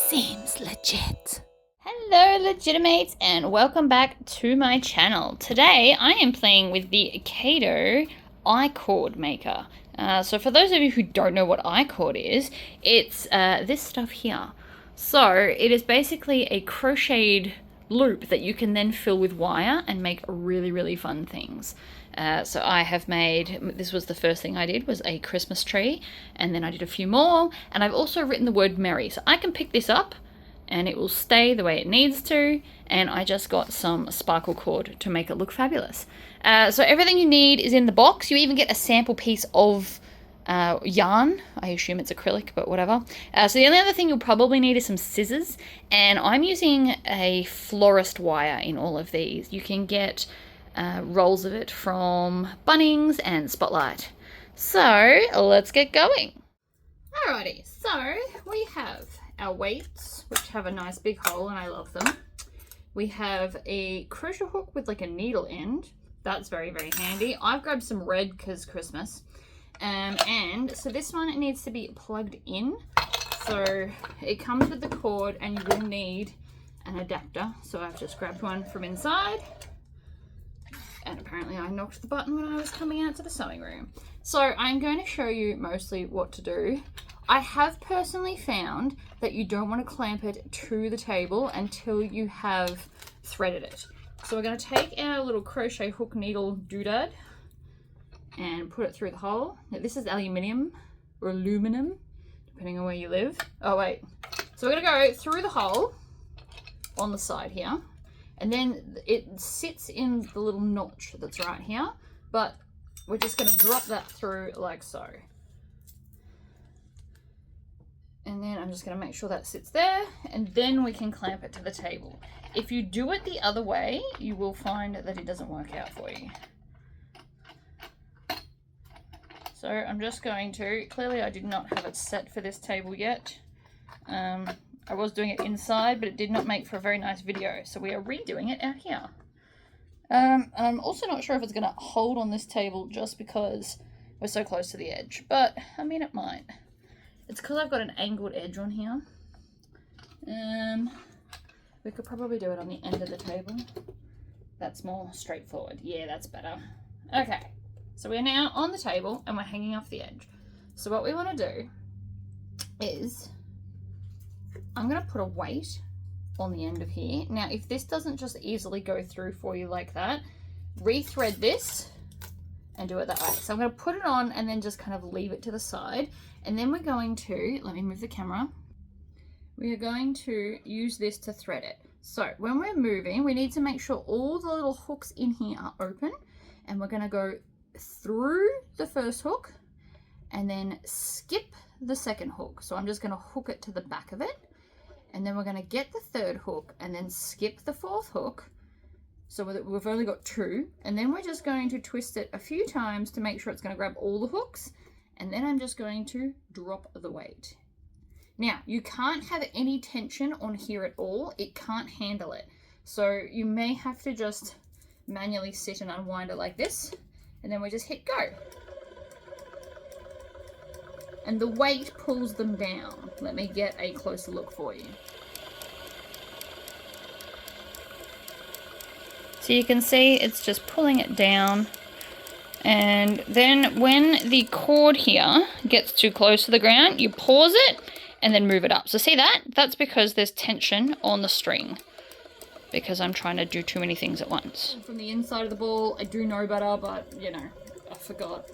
Seems legit. Hello Legitimates and welcome back to my channel. Today I am playing with the Caydo I-cord maker. So for those of you who don't know what I-cord is, it's this stuff here. So it is basically a crocheted loop that you can then fill with wire and make really fun things. So I have made, this was the first thing I did, was a Christmas tree, and then I did a few more, and I've also written the word merry. So I can pick this up and it will stay the way it needs to, and I just got some sparkle cord to make it look fabulous. So everything you need is in the box. You even get a sample piece of yarn. I assume it's acrylic, but whatever. So the only other thing you'll probably need is some scissors, and I'm using a florist wire in all of these. You can get rolls of it from Bunnings and Spotlight. So let's get going. Alrighty, so we have our weights, which have a nice big hole and I love them. We have a crochet hook with like a needle end. That's very handy. I've grabbed some red because Christmas. And so this one, it needs to be plugged in. So it comes with the cord and you will need an adapter. So I've just grabbed one from inside. And apparently I knocked the button when I was coming out to the sewing room. So I'm going to show you mostly what to do. I have personally found that you don't want to clamp it to the table until you have threaded it. So we're going to take our little crochet hook needle doodad and put it through the hole. Now, this is aluminium or aluminum, depending on where you live. Oh wait. So we're going to go through the hole on the side here. And then it sits in the little notch that's right here, but we're just going to drop that through like so. And then I'm just going to make sure that sits there, and then we can clamp it to the table. If you do it the other way, you will find that it doesn't work out for you. So I'm just going to, clearly I did not have it set for this table yet. I was doing it inside, but it did not make for a very nice video. So we are redoing it out here. And I'm also not sure if it's going to hold on this table just because we're so close to the edge. But, I mean, it might. It's because I've got an angled edge on here. We could probably do it on the end of the table. That's more straightforward. Yeah, that's better. Okay. So we're now on the table and we're hanging off the edge. So what we want to do is I'm going to put a weight on the end of here. Now, if this doesn't just easily go through for you like that, rethread this and do it that way. So I'm going to put it on and then just kind of leave it to the side. And then we're going to, let me move the camera. We are going to use this to thread it. So when we're moving, we need to make sure all the little hooks in here are open. And we're going to go through the first hook and then skip the second hook. So I'm just going to hook it to the back of it. And then we're going to get the third hook and then skip the fourth hook. So we've only got two. And then we're just going to twist it a few times to make sure it's going to grab all the hooks. And then I'm just going to drop the weight. Now, you can't have any tension on here at all. It can't handle it. So you may have to just manually sit and unwind it like this. And then we just hit go. And the weight pulls them down. Let me get a closer look for you. So you can see it's just pulling it down. And then when the cord here gets too close to the ground, you pause it and then move it up. So see that? That's because there's tension on the string, because I'm trying to do too many things at once. From the inside of the ball, I do know better, but you know, I forgot.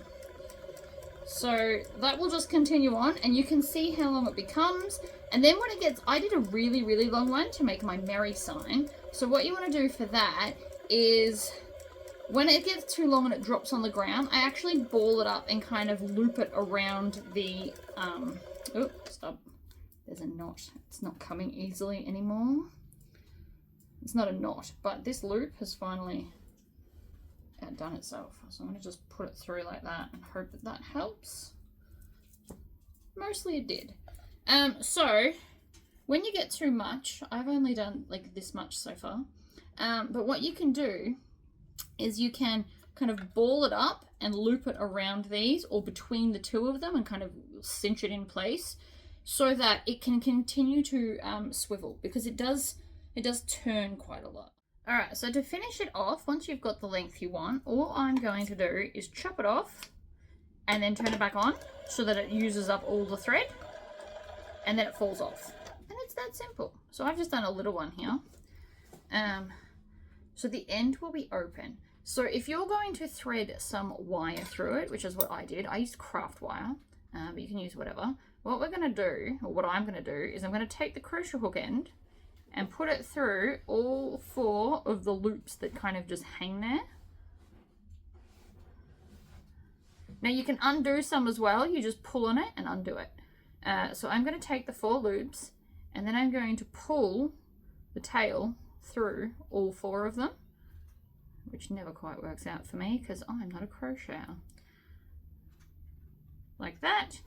So that will just continue on, and you can see how long it becomes. And then when it gets, I did a really long one to make my merry sign. So what you want to do for that is, when it gets too long and it drops on the ground, I actually ball it up and kind of loop it around the, oh, stop. There's a knot. It's not coming easily anymore. It's not a knot, but this loop has finally outdone itself. So I'm going to just put it through like that and hope that that helps. Mostly it did. So when you get too much, I've only done like this much so far, but what you can do is you can kind of ball it up and loop it around these or between the two of them and kind of cinch it in place. so that it can continue to swivel, because it does turn quite a lot. All right, so to finish it off, once you've got the length you want, all I'm going to do is chop it off and then turn it back on so that it uses up all the thread, and then it falls off. And it's that simple. So I've just done a little one here. So the end will be open. So if you're going to thread some wire through it, which is what I did, I used craft wire, but you can use whatever. What we're going to do, or what I'm going to do, is I'm going to take the crochet hook end and put it through all 4 of the loops that kind of just hang there. Now you can undo some as well. You just pull on it and undo it. So I'm going to take the 4 loops, and then I'm going to pull the tail through all 4 of them, which never quite works out for me because I'm not a crocheter. Like that.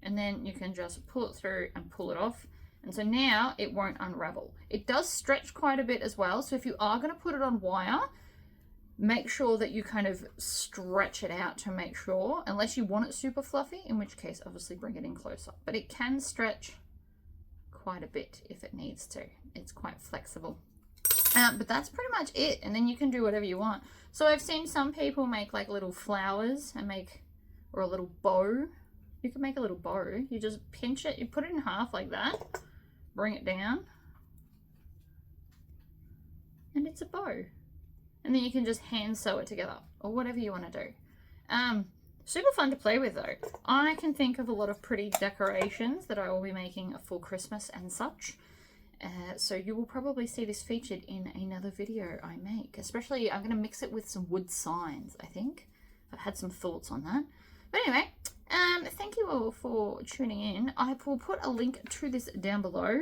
And then you can just pull it through and pull it off. And so now it won't unravel. It does stretch quite a bit as well. So if you are going to put it on wire, make sure that you kind of stretch it out to make sure, unless you want it super fluffy, in which case obviously bring it in closer. But it can stretch quite a bit if it needs to. It's quite flexible. But that's pretty much it. And then you can do whatever you want. So I've seen some people make like little flowers and or a little bow. You can make a little bow. You just pinch it, you put it in half like that, bring it down, and it's a bow. And then you can just hand sew it together, or whatever you want to do. Super fun to play with though. I can think of a lot of pretty decorations that I will be making for Christmas and such. So you will probably see this featured in another video I make. Especially, I'm going to mix it with some wood signs, I think. I've had some thoughts on that. But anyway, thank you all for tuning in. I will put a link to this down below.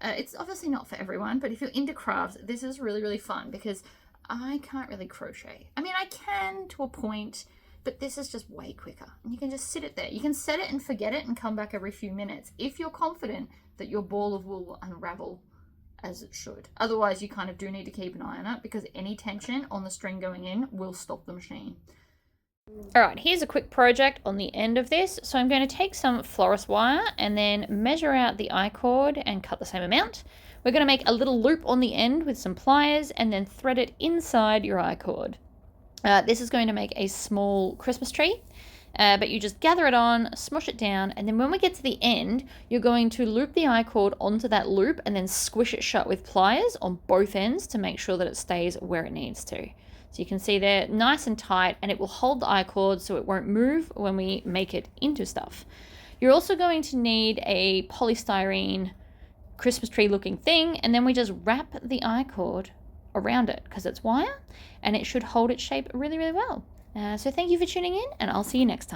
It's obviously not for everyone, but if you're into crafts, this is really, really fun because I can't really crochet. I mean, I can to a point, but this is just way quicker. And you can just sit it there. You can set it and forget it and come back every few minutes if you're confident that your ball of wool will unravel as it should. Otherwise, you kind of do need to keep an eye on it because any tension on the string going in will stop the machine. All right, here's a quick project on the end of this. So I'm going to take some florist wire and then measure out the I-cord and cut the same amount. We're going to make a little loop on the end with some pliers and then thread it inside your I-cord. This is going to make a small Christmas tree, but you just gather it on, smush it down, and then when we get to the end, you're going to loop the I-cord onto that loop and then squish it shut with pliers on both ends to make sure that it stays where it needs to. So you can see they're nice and tight, and it will hold the I-cord so it won't move when we make it into stuff. You're also going to need a polystyrene Christmas tree looking thing, and then we just wrap the I-cord around it because it's wire and it should hold its shape really, really well. So thank you for tuning in, and I'll see you next time.